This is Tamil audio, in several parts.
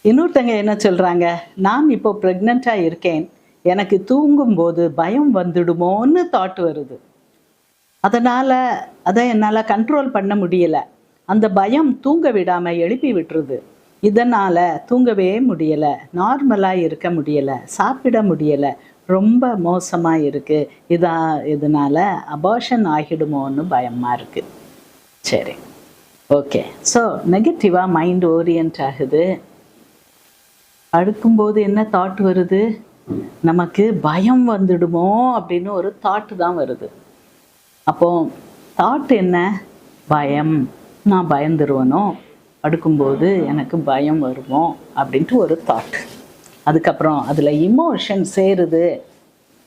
இன்னொருத்தங்க என்ன சொல்கிறாங்க, நான் இப்போ ப்ரெக்னெண்ட்டாக இருக்கேன், எனக்கு தூங்கும்போது பயம் வந்துடுமோன்னு தாட் வருது. அதனால் அதை என்னால் கண்ட்ரோல் பண்ண முடியல. அந்த பயம் தூங்க விடாமல் எழுப்பி விட்டுருது. இதனால் தூங்கவே முடியலை, நார்மலாக இருக்க முடியலை, சாப்பிட முடியலை, ரொம்ப மோசமாக இருக்குது. இதனால் அபார்ஷன் ஆகிடுமோன்னு பயமாக இருக்குது. சரி, ஓகே. ஸோ நெகட்டிவாக மைண்ட் ஓரியன்ட் ஆகுது. அடுக்கும்போது என்ன தாட் வருது? நமக்கு பயம் வந்துடுமோ அப்படின்னு ஒரு தாட்டு தான் வருது. அப்போ தாட் என்ன? பயம். நான் பயந்துருவனோ, அடுக்கும்போது எனக்கு பயம் வருமோ அப்படின்ட்டு ஒரு தாட். அதுக்கப்புறம் அதில் இமோஷன் சேருது,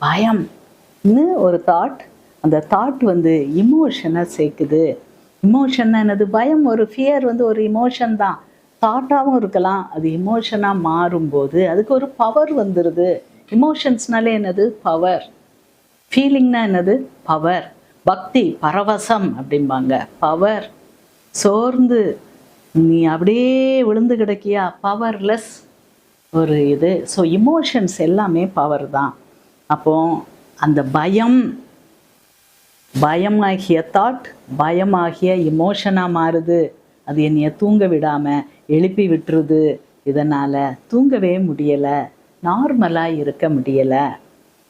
பயம்னு ஒரு தாட். அந்த தாட் இமோஷனை சேர்க்குது. இமோஷன் என்னது? பயம் ஒரு ஃபியர் ஒரு இமோஷன் தான். தாட்டாகவும் இருக்கலாம், அது இமோஷனாக மாறும்போது அதுக்கு ஒரு பவர் வந்துடுது. இமோஷன்ஸ்னாலே என்னது? பவர். ஃபீலிங்னா என்னது? பவர். பக்தி, பரவசம் அப்படிம்பாங்க, பவர். சோர்ந்து நீ அப்படியே விழுந்து கிடக்கியா, பவர்லெஸ் ஒரு இது. ஸோ இமோஷன்ஸ் எல்லாமே பவர் தான். அப்போ அந்த பயமாகிய தாட் பயமாகிய இமோஷனாக மாறுது. அது என்னைய தூங்க விடாமல் எழுப்பி விட்டுருது. இதனால் தூங்கவே முடியலை, நார்மலாக இருக்க முடியலை,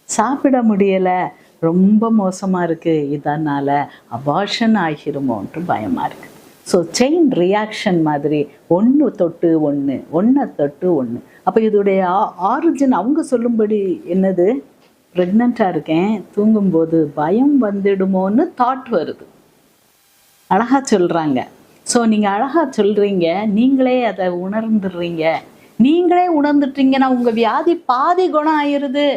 சாப்பிட முடியலை, ரொம்ப மோசமாக இருக்குது. இதனால் அபார்ஷன் ஆகிருமோன்ட்டு பயமாக இருக்குது. ஸோ செயின் ரியாக்ஷன் மாதிரி ஒன்று தொட்டு ஒன்று, ஒன்றை தொட்டு ஒன்று. அப்போ இதோடைய ஆரிஜின் அவங்க சொல்லும்படி என்னது? ப்ரெக்னெண்ட்டாக இருக்கேன், தூங்கும்போது பயம் வந்துடுமோன்னு தாட் வருது. அழகாக சொல்கிறாங்க. ஸோ நீங்கள் அழகாக சொல்கிறீங்க, நீங்களே அதை உணர்ந்துடுறீங்க. நீங்களே உணர்ந்துட்டீங்கன்னா உங்கள் வியாதி பாதி குணம் ஆயிடுது.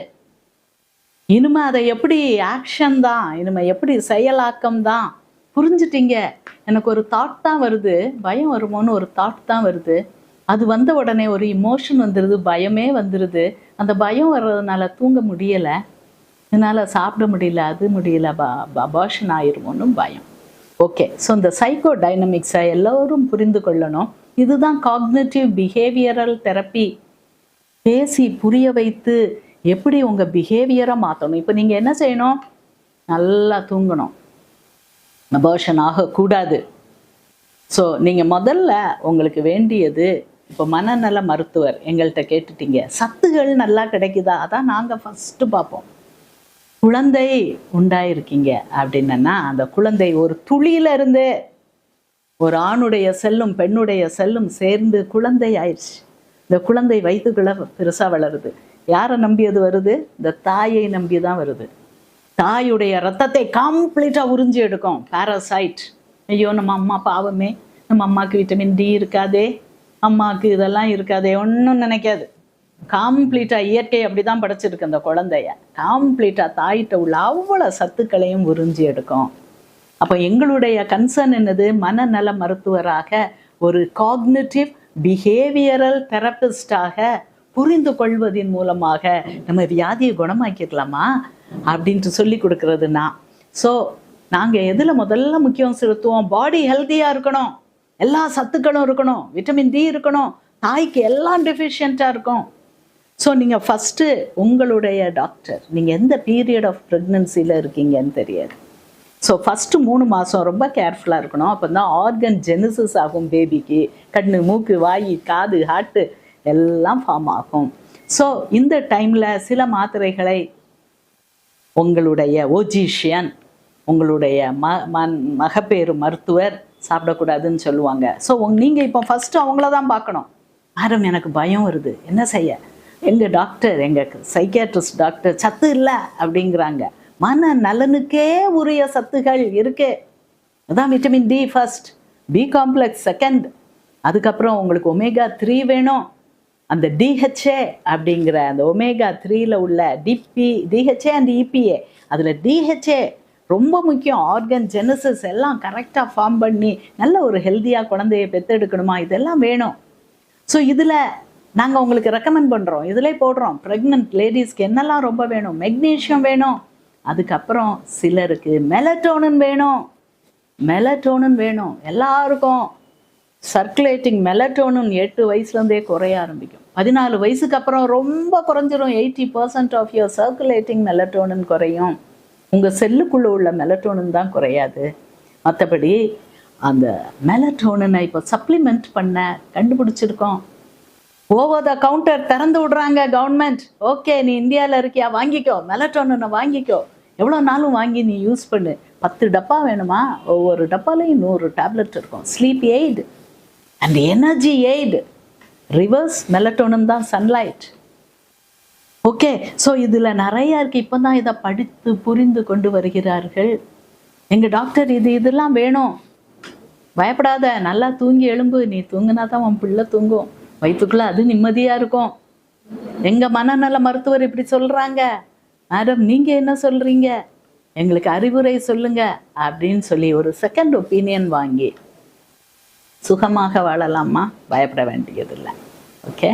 இனிமே அதை எப்படி ஆக்ஷன் தான், இனிமே எப்படி செயலாக்கம் தான். புரிஞ்சுட்டீங்க? எனக்கு ஒரு தாட் தான் வருது, பயம் வருமோன்னு ஒரு தாட் தான் வருது. அது வந்த உடனே ஒரு இமோஷன் வந்துடுது, பயமே வந்துடுது. அந்த பயம் வர்றதுனால தூங்க முடியலை, என்னால் சாப்பிட முடியல, அது முடியல, அபார்ஷன் ஆயிருமோன்னு பயம். ஓகே. ஸோ இந்த சைக்கோ டைனமிக்ஸை எல்லோரும் புரிந்து கொள்ளணும். இதுதான் காக்னிட்டிவ் பிஹேவியரல் தெரப்பி. பேசி புரிய வைத்து எப்படி உங்கள் பிஹேவியரை மாற்றணும். இப்போ நீங்கள் என்ன செய்யணும்? நல்லா தூங்கணும், அபார்ஷன் ஆகக்கூடாது. ஸோ நீங்கள் முதல்ல உங்களுக்கு வேண்டியது, இப்போ மனநல மருத்துவர் எங்கள்கிட்ட கேட்டுட்டீங்க, சத்துகள் நல்லா கிடைக்குதா? அதான் நாங்கள் ஃபஸ்ட்டு பார்ப்போம். குழந்தை உண்டாயிருக்கீங்க அப்படின்னா அந்த குழந்தை ஒரு துளியிலிருந்து ஒரு ஆணுடைய செல்லும் பெண்ணுடைய செல்லும் சேர்ந்து குழந்தை ஆயிடுச்சு. இந்த குழந்தை வயிற்றுக்குள்ள பெருசாக வளருது. யாரை நம்பி அது வருது? இந்த தாயை நம்பி தான் வருது. தாயுடைய ரத்தத்தை கம்ப்ளீட்டாக உறிஞ்சி எடுக்கும் பாராசைட். ஐயோ நம்ம அம்மா பாவமே, நம்ம அம்மாவுக்கு விட்டமின் டி இருக்காதே, அம்மாவுக்கு இதெல்லாம் இருக்காதே, ஒன்றும் நினைக்காது. கம்ப்ளீட்டாக இயற்கை அப்படி தான் படைச்சிருக்கு. அந்த குழந்தைய கம்ப்ளீட்டாக தாயிட்ட உள்ள அவ்வளோ சத்துக்களையும் உறிஞ்சி எடுக்கும். அப்போ எங்களுடைய கன்சர்ன் என்னது? மனநல மருத்துவராக, ஒரு காக்னிட்டிவ் பிஹேவியரல் தெரபிஸ்டாக புரிந்து கொள்வதன் மூலமாக நம்ம வியாதியை குணமாக்கிடலாமா அப்படின்ட்டு சொல்லி கொடுக்கறதுனா. ஸோ நாங்கள் எதில் முதல்ல முக்கியம் செலுத்துவோம்? பாடி ஹெல்த்தியாக இருக்கணும், எல்லா சத்துக்களும் இருக்கணும், விட்டமின் டி இருக்கணும், தாய்க்கு எல்லாம் டெஃபிஷியண்ட்டாக இருக்கும். ஸோ நீங்கள் ஃபஸ்ட்டு உங்களுடைய டாக்டர், நீங்கள் எந்த பீரியட் ஆஃப் ப்ரெக்னன்சியில் இருக்கீங்கன்னு தெரியாது. ஸோ ஃபஸ்ட்டு 3 மாதம் ரொம்ப கேர்ஃபுல்லாக இருக்கணும். அப்போ தான் ஆர்கன் ஜெனிசிஸ் ஆகும். பேபிக்கு கண்ணு, மூக்கு, வாய், காது, ஹார்ட்டு எல்லாம் ஃபார்ம் ஆகும். ஸோ இந்த டைமில் சில மாத்திரைகளை உங்களுடைய ஓஜிஷியன், உங்களுடைய மகப்பேறு மருத்துவர் சாப்பிடக்கூடாதுன்னு சொல்லுவாங்க. ஸோ நீங்கள் இப்போ ஃபஸ்ட்டு அவங்கள தான் பார்க்கணும். மேடம் எனக்கு பயம் வருது, என்ன செய்ய? எங்கள் டாக்டர், எங்கள் சைக்கியாட்ரிஸ்ட் டாக்டர் சத்து இல்லை அப்படிங்கிறாங்க. மன நலனுக்கே உரிய சத்துகள் இருக்கு. அதான் vitamin D first, B complex second, அதுக்கப்புறம் உங்களுக்கு ஒமேகா 3 வேணும். அந்த டிஹெச்ஏ அப்படிங்கிற அந்த ஒமேகா 3ல் உள்ள டிஹெச்ஏ அண்ட் இபிஏ, அதில் டிஹெச்ஏ ரொம்ப முக்கியம். ஆர்கன் ஜெனசிஸ் எல்லாம் கரெக்டாக ஃபார்ம் பண்ணி நல்ல ஒரு ஹெல்த்தியாக குழந்தைய பெற்றெடுக்கணுமா, இதெல்லாம் வேணும். ஸோ இதில் நாங்கள் உங்களுக்கு ரெக்கமெண்ட் பண்ணுறோம், இதிலே போடுறோம். ப்ரெக்னென்ட் லேடிஸ்க்கு என்னெல்லாம் ரொம்ப வேணும்? மெக்னீஷியம் வேணும். அதுக்கப்புறம் சிலருக்கு மெலட்டோனின் வேணும். மெலட்டோனின் வேணும் எல்லாருக்கும். சர்க்குலேட்டிங் மெலட்டோனின் 8 வயசுலேருந்தே குறைய ஆரம்பிக்கும். 14 வயசுக்கு அப்புறம் ரொம்ப குறைஞ்சிரும். 80% ஆஃப் யுவர் சர்க்குலேட்டிங் மெலட்டோனின் குறையும். உங்கள் செல்லுக்குள்ளே உள்ள மெலட்டோனின் தான் குறையாது. மற்றபடி அந்த மெலட்டோனினை இப்போ சப்ளிமெண்ட் பண்ண கண்டுபிடிச்சிருக்கோம். ஓவர் த கவுண்டர் திறந்து விடுறாங்க கவர்மெண்ட். ஓகே, நீ இந்தியாவில் இருக்கியா, வாங்கிக்கோ, மெலட்டோனினை வாங்கிக்கோ, எவ்வளோ நாளும் வாங்கி நீ யூஸ் பண்ணு. 10 டப்பா வேணுமா, ஒவ்வொரு டப்பாலையும் 100 டேப்லெட் இருக்கும். Sleep aid and energy aid. Reverse melatonin தான் சன்லைட். ஓகே, ஸோ இதில் நிறையா இருக்குது. இப்போ தான் இதை படித்து புரிந்து கொண்டு வருகிறார்கள். எங்கள் டாக்டர் இதெல்லாம் வேணும், பயப்படாத, நல்லா தூங்கி எழும்பு, நீ தூங்கினா தான் உன் பிள்ளை தூங்கும், வயிற்றுக்குள்ளே அது நிம்மதியாக இருக்கும். எங்கள் மனநல மருத்துவர் இப்படி சொல்கிறாங்க, மேடம் நீங்கள் என்ன சொல்கிறீங்க, எங்களுக்கு அறிவுரை சொல்லுங்க அப்படின்னு சொல்லி ஒரு செகண்ட் ஒப்பீனியன் வாங்கி சுகமாக வாழலாமா, பயப்பட வேண்டியதில்லை. ஓகே.